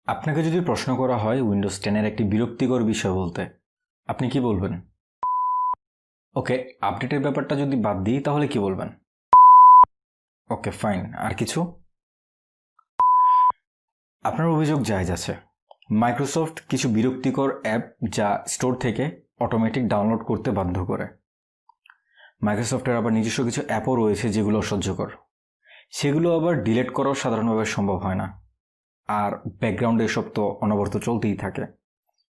আপনাকে যদি প্রশ্ন করা হয় উইন্ডোজ 10 এর একটি বিরক্তিকর বিষয় বলতে, আপনি কি বলবেন? ওকে, আপডেটের ব্যাপারটা যদি বাদ দিই তাহলে কি বলবেন? ওকে ফাইন, আর কিছু? আপনার অভিযোগ জায়েজ আছে। মাইক্রোসফট কিছু বিরক্তিকর অ্যাপ যা স্টোর থেকে অটোমেটিক ডাউনলোড করতে বাধ্য করে। মাইক্রোসফটের আবার নিজস্ব কিছু অ্যাপও রয়েছে যেগুলো অসহ্যকর। সেগুলো আবার ডিলিট করাও সাধারণভাবে সম্ভব হয় না। আর ব্যাকগ্রাউন্ডে এসব তো অনবরত চলতেই থাকে,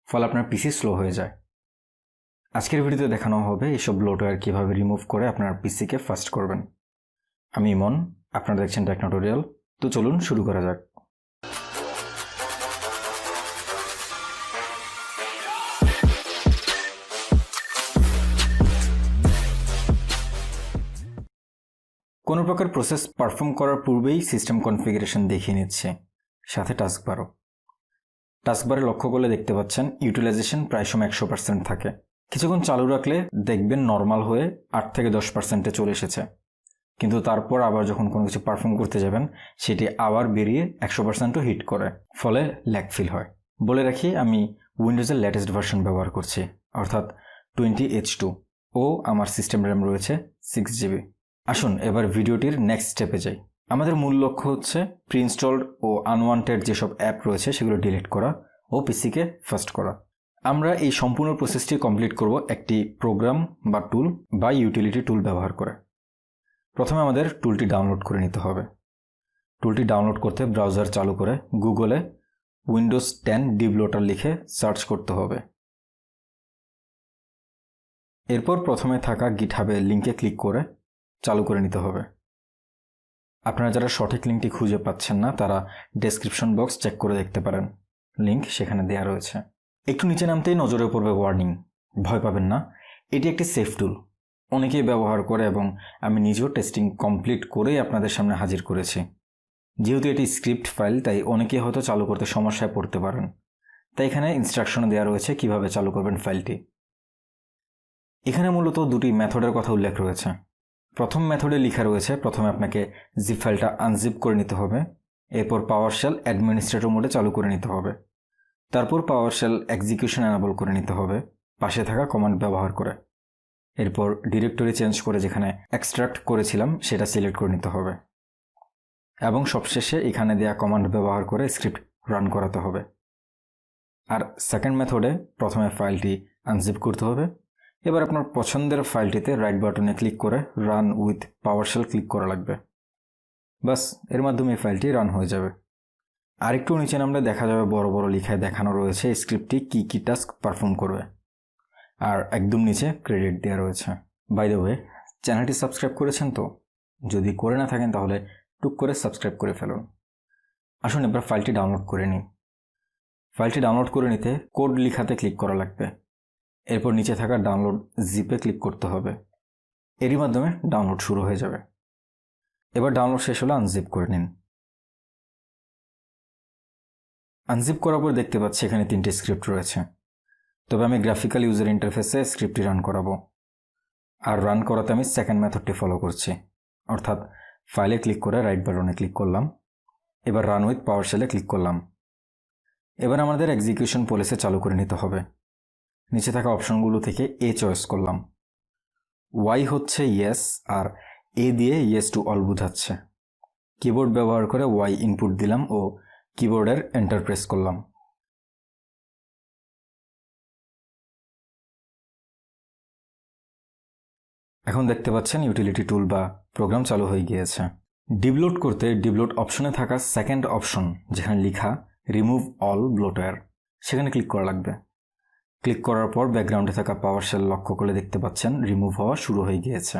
ফলে আপনার পিসি স্লো হয়ে যায়। আজকের ভিডিওতে দেখানো হবে এসব ব্লোটওয়্যার কীভাবে রিমুভ করে আপনার পিসিকে ফাস্ট করবেন। আমি ইমন, আপনারা দেখছেন টেকটিউটোরিয়াল। তো চলুন শুরু করা যাক। কোনো প্রকার প্রসেস পারফর্ম করার পূর্বেই সিস্টেম কনফিগারেশন দেখিয়ে নিচ্ছে, সাথে টাস্কবারও। টাস্কবারে লক্ষ্য করলে দেখতে পাচ্ছেন ইউটিলাইজেশন প্রায় সময় 100% থাকে। কিছুক্ষণ চালু রাখলে দেখবেন নর্মাল হয়ে 8 থেকে 10%-এ চলে এসেছে, কিন্তু তারপর আবার যখন কোনো কিছু পারফর্ম করতে যাবেন সেটি আবার বেরিয়ে 100%ও হিট করে, ফলে ল্যাগ ফিল হয়। বলে রাখি, আমি উইন্ডোজের লেটেস্ট ভার্সন ব্যবহার করছি, অর্থাৎ 20H2, ও আমার সিস্টেম র্যাম রয়েছে 6GB। আসুন এবার ভিডিওটির নেক্সট স্টেপে যাই। আমাদের মূল লক্ষ্য হচ্ছে প্রি ইনস্টলড ও আনওয়ান্টেড যেসব অ্যাপ রয়েছে সেগুলো ডিলিট করা ও পিসিকে ফাস্ট করা। আমরা এই সম্পূর্ণ প্রসেসটি কমপ্লিট করব একটি প্রোগ্রাম বা টুল বা ইউটিলিটি টুল ব্যবহার করে। প্রথমে আমাদের টুলটি ডাউনলোড করে নিতে হবে। টুলটি ডাউনলোড করতে ব্রাউজার চালু করে গুগলে উইন্ডোজ 10 ডিব্লোটার লিখে সার্চ করতে হবে। এরপর প্রথমে থাকা গিটহাবের লিঙ্কে ক্লিক করে চালু করে নিতে হবে। আপনারা যারা সঠিক লিঙ্কটি খুঁজে পাচ্ছেন না তারা ডেসক্রিপশন বক্স চেক করে দেখতে পারেন, লিঙ্ক সেখানে দেওয়া রয়েছে। একটু নিচে নামতেই নজরে পড়বে ওয়ার্নিং। ভয় পাবেন না, এটি একটি সেফ টুল, অনেকেই ব্যবহার করে এবং আমি নিজেও টেস্টিং কমপ্লিট করেই আপনাদের সামনে হাজির করেছি। যেহেতু এটি স্ক্রিপ্ট ফাইল তাই অনেকেই হয়তো চালু করতে সমস্যায় পড়তে পারেন, তাই এখানে ইনস্ট্রাকশনে দেওয়া রয়েছে কিভাবে চালু করবেন ফাইলটি। এখানে মূলত দুটি মেথডের কথা উল্লেখ রয়েছে। প্রথম মেথডে লেখা রয়েছে প্রথমে আপনাকে জিপ ফাইলটা আনজিপ করে নিতে হবে, এরপর পাওয়ারশেল অ্যাডমিনিস্ট্রেটর মোডে চালু করে নিতে হবে, তারপর পাওয়ারশেল এক্সিকিউশন এনেবল করে নিতে হবে পাশে থাকা কমান্ড ব্যবহার করে। এরপর ডিরেক্টরি চেঞ্জ করে যেখানে এক্সট্রাক্ট করেছিলাম সেটা সিলেক্ট করে নিতে হবে এবং সবশেষে এখানে দেয়া কমান্ড ব্যবহার করে স্ক্রিপ্ট রান করাতে হবে। আর সেকেন্ড মেথডে প্রথমে ফাইলটি আনজিপ করতে হবে, এবার আপনার পছন্দের ফাইলটিতে রাইট বাটনে ক্লিক করে রান উইথ পাওয়ারশেল ক্লিক করা লাগবে। বাস, এর মাধ্যমে এই ফাইলটি রান হয়ে যাবে। আরেকটু নিচে নামলে দেখা যাবে বড় বড় লেখায় দেখানো রয়েছে স্ক্রিপ্টটি কী কী টাস্ক পারফর্ম করবে, আর একদম নিচে ক্রেডিট দেওয়া রয়েছে। বাই দ্য ওয়ে, চ্যানেলটি সাবস্ক্রাইব করেছেন তো? যদি করে না থাকেন তাহলে টুক করে সাবস্ক্রাইব করে ফেলুন। আসুন এবার ফাইলটি ডাউনলোড করে নিই। ফাইলটি ডাউনলোড করে নিতে কোড লেখাতে ক্লিক করা লাগবে, এরপর নিচে থাকা ডাউনলোড জিপে ক্লিক করতে হবে। এরই মাধ্যমে ডাউনলোড শুরু হয়ে যাবে। এবার ডাউনলোড শেষ হলে আনজিপ করে নিন। আনজিপ করার পর দেখতে পাচ্ছি এখানে 3টে স্ক্রিপ্ট রয়েছে, তবে আমি গ্রাফিক্যাল ইউজার ইন্টারফেসে স্ক্রিপ্টটি রান করাবো। আর রান করাতে আমি সেকেন্ড মেথডটি ফলো করছি, অর্থাৎ ফাইলে ক্লিক করে রাইট বাটনে ক্লিক করলাম, এবার রান উইথ পাওয়ারশেলে ক্লিক করলাম। এবার আমাদের এক্সিকিউশন পলিসি চালু করে নিতে হবে। নিচে থাকা অপশনগুলো থেকে এ চয়েস করলাম। ওয়াই হচ্ছে ইয়েস আর এ দিয়ে ইয়েস টু অল বোঝাচ্ছে। কিবোর্ড ব্যবহার করে ওয়াই ইনপুট দিলাম ও কিবোর্ডের এন্টার প্রেস করলাম। এখন দেখতে পাচ্ছেন ইউটিলিটি টুল বা প্রোগ্রাম চালু হয়ে গিয়েছে। ডিব্লোট করতে ডিব্লোট অপশনে থাকা সেকেন্ড অপশন যেখানে লেখা রিমুভ অল ব্লোটওয়্যার সেখানে ক্লিক করা লাগবে। ক্লিক করার পর ব্যাকগ্রাউন্ডে থাকা পাওয়ারশেল লক্ষ্য করলে দেখতে পাচ্ছেন রিমুভ হওয়া শুরু হয়ে গিয়েছে।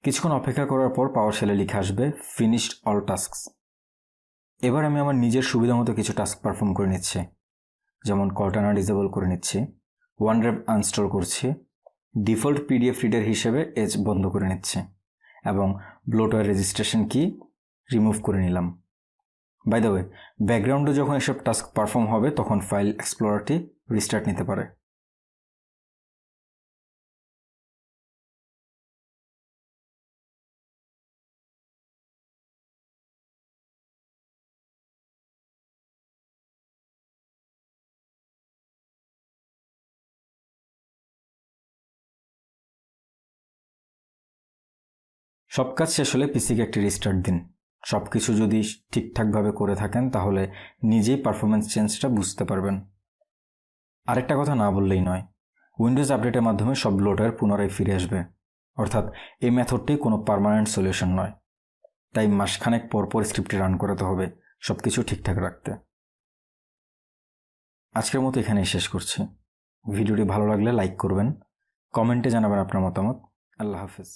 কিছুক্ষণ অপেক্ষা করার পর পাওয়ারশেলে লিখে আসবে ফিনিশড অল টাস্কস। এবার আমি আমার নিজের সুবিধা মতো কিছু টাস্ক পারফর্ম করে নিচ্ছি, যেমন কর্টানা ডিসেবল করে নিচ্ছি, OneDrive আনস্টল করছি, ডিফল্ট পিডিএফ রিডার হিসেবে এজ বন্ধ করে নিচ্ছি এবং ব্লোটওয়্যার রেজিস্ট্রেশন কি রিমুভ করে নিলাম। বাই দ্য ওয়ে, ব্যাকগ্রাউন্ডে যখন এসব টাস্ক পারফর্ম হবে তখন ফাইল এক্সপ্লোরারটি রিস্টার্ট নিতে পারে। সব কাজ শেষ হলে পিসিকে একটি রিস্টার্ট দিন। সব কিছু যদি ঠিকঠাকভাবে করে থাকেন তাহলে নিজেই পারফরমেন্স চেঞ্জটা বুঝতে পারবেন। আরেকটা কথা না বললেই নয়, উইন্ডোজ আপডেটের মাধ্যমে সব ব্লোটওয়্যার পুনরায় ফিরে আসবে, অর্থাৎ এই মেথডটি কোনো পার্মানেন্ট সলিউশন নয়। তাই মাসখানেক পরপর স্ক্রিপ্টটি রান করাতে হবে সব কিছু ঠিকঠাক রাখতে। আজকের মতো এখানেই শেষ করছি। ভিডিওটি ভালো লাগলে লাইক করবেন, কমেন্টে জানাবেন আপনার মতামত। আল্লাহ হাফেজ।